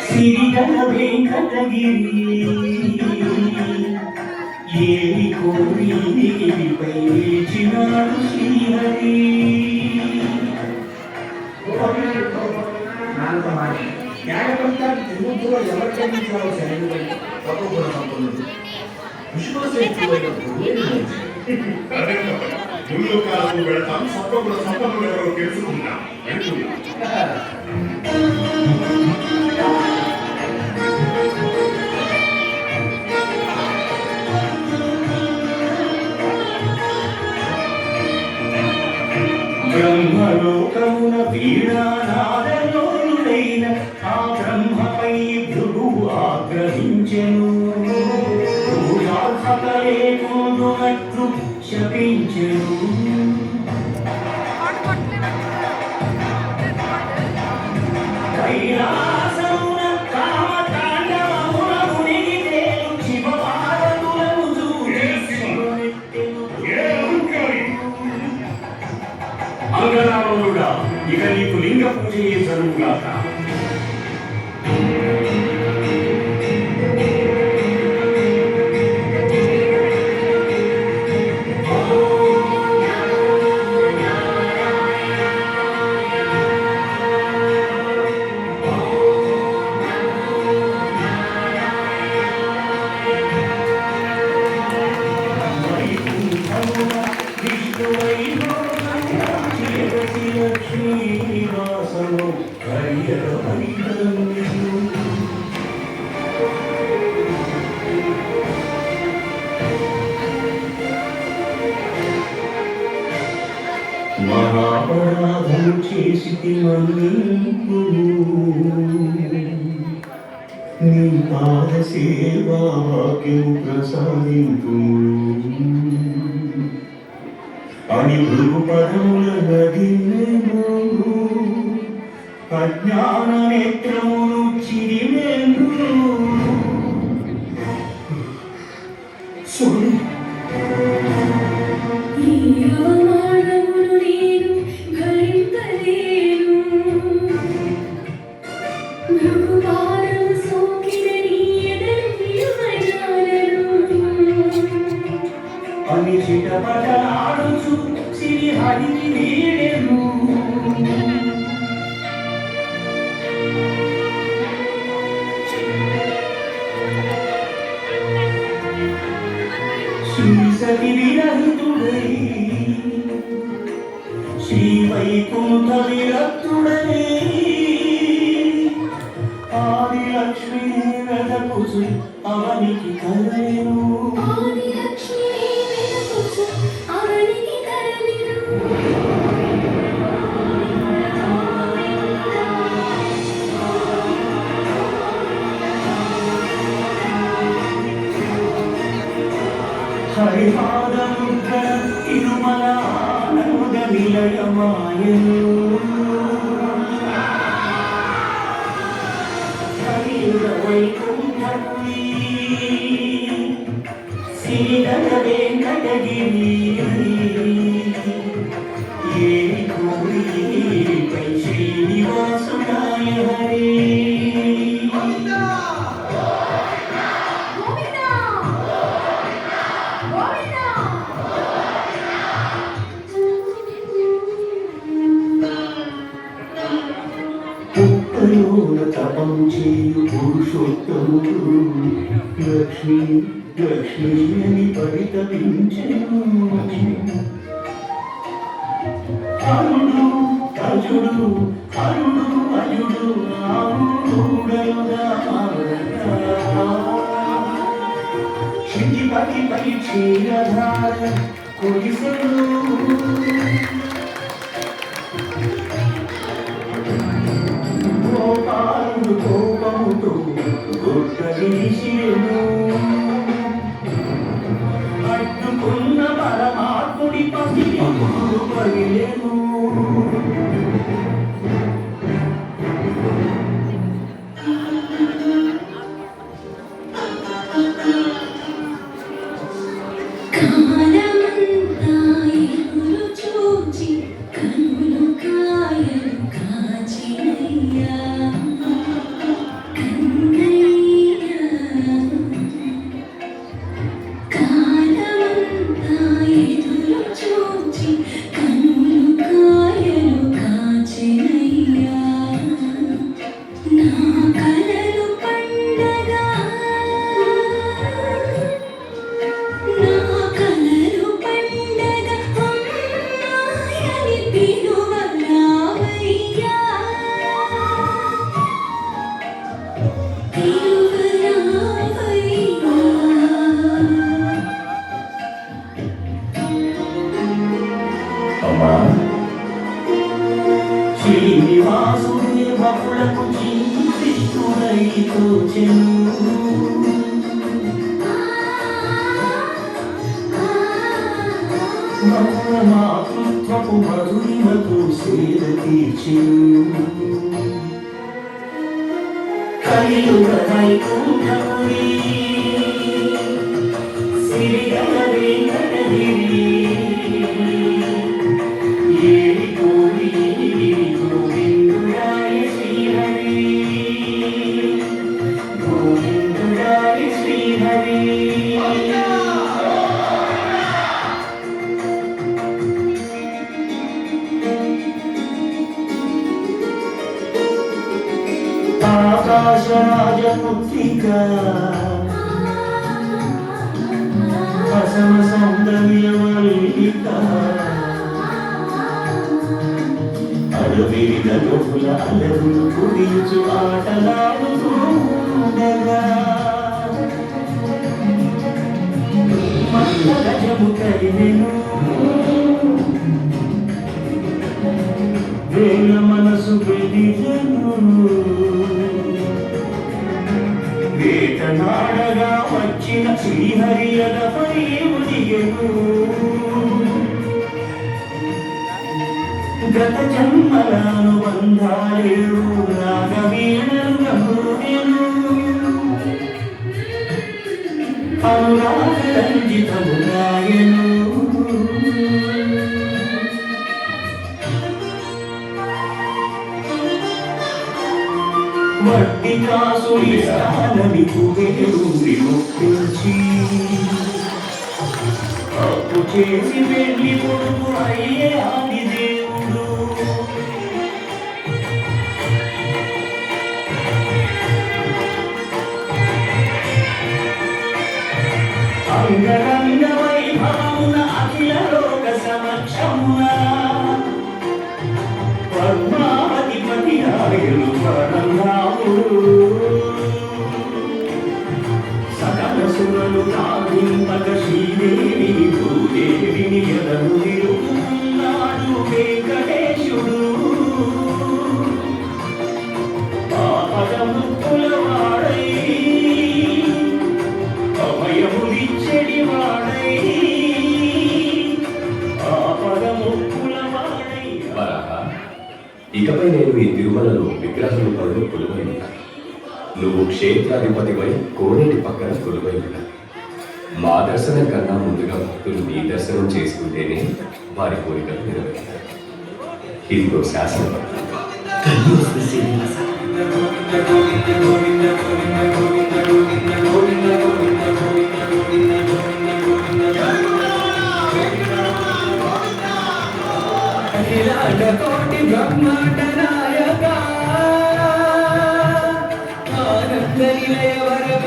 సిరిగల వెంకటగిరి ఏమి కోరి దేవిపై నిలిచినాడు శ్రీహరి. ముందు కాలం వెళ్తాం సప్పగుణ సంపన్నులు ఎవరో తెలుసుకుంటాం. బ్రహ్మలోకమున వీణానాదలోనుడైన ఆ బ్రహ్మపై భృగువు ఆగ్రహించెను. పూజార్హత లేకుండునట్లు శపించెను. కైలాసమున కామతాండవమున మునిగితేను శివపార్వతులను చూచి అంగనారుడా, ఇక నీకు లింగ పూజ జరుగుగాక. శ్రీనివాసము మహాపరాధం చేసి మన్నింపు నీ పాద సేవా వాక్యం ప్రసాదింపు అని భృగుపదముల నదినేను. అజ్ఞాన నేత్రమును చిరివేను. అని చిటపటలాడుచు శ్రీహరికి వీడెను. శ్రీసతి విరహితుడై శ్రీ వైకుంఠ విరక్తుడై ఆది లక్ష్మీ వెదకుచు అవనికి కలెను. హరిపాదముద్ర తిరుమల ఆనంద నిలయమాయను. హరియుడ వైకుంఠపురి శ్రీధర వెంకటగిరి ఏమి కోరి పై శ్రీనివాసుడాయ హరి. పుట్టలోన తపం చేయు పురుషోత్తముడు లక్ష్మీ లక్ష్మీ అని పరితపించెను. అరుడు అజుడు అరుడు అజుడు ఆరుడుగా క్షితిపతిపై క్షీరధార కొలిసెను. గోపాలుడు కోపముతో గొడ్డలిసిరెను. అడ్డుకున్న పరమాత్ముడి పసిపిల్లుడు పగిలెను. కాలమంతా ఎదురు చూచి కనులు కాయలు కృష్ణుడకు చిన్ని కృష్ణుడై తోచెను మధుర మాతృత్వపు మధురిమకు సేద తీర్చెను కలియుగ వైకుంఠపురి సిరిగల వెంకటగిరి ఏడి కోడి గోవిందుడాయ శ్రీహరి గోవిందుడాయ శ్రీహరి ఆకాశరాజపుత్రిక అసమ సౌందర్యవల్లిక అడవిన గొప్పల అలరులు కురిచు ఆటలాడుతూ ఉండగా మందగజము కరినెను వేల మనసు వెలిగెను వేటనాడగా వచ్చిన శ్రీహరియలపై ఉదిగెను గత జన్మలను బంధాలేరు నాగవీణలు గమూనెను అనురాగరంజితముగాయను వడ్డి కాసుడి స్థానమి కుబేరు విముక్తించి అప్పు చేసి వెళ్ళి కొడుకు అయ్యే ఆది దేవుడు అంగరంగ వైభవమున అఖిల లోక సమక్షమున పద్మావతిపతి ఆయలు పరమరాముడు సకల సురలు తాగింపక శ్రీదేవి భూదేవిని ఎదరు తిరుగుతున్నాడు వెంకటేశుడు పాపముక్కుల వాడై అభయములిచ్చడి వాడై ఆపదముక్కుల వాడై ఇకపై నేను ఈ తిరుమలలో విగ్రహ రూపంలో కొలువై ఉంటాను. నువ్వు క్షేత్రాధిపతివై కోనేటి పక్కన కొలువై ఉంటాను. మా దర్శనం కన్నా ముందుగా భక్తులు నీ దర్శనం చేసుకుంటేనే వారి కోరికలు నెరవేరుతాయి. ఇదిగో శాసనం. కోటి బ్రహ్మాండ నాయక ఆనంద నిలయ వరద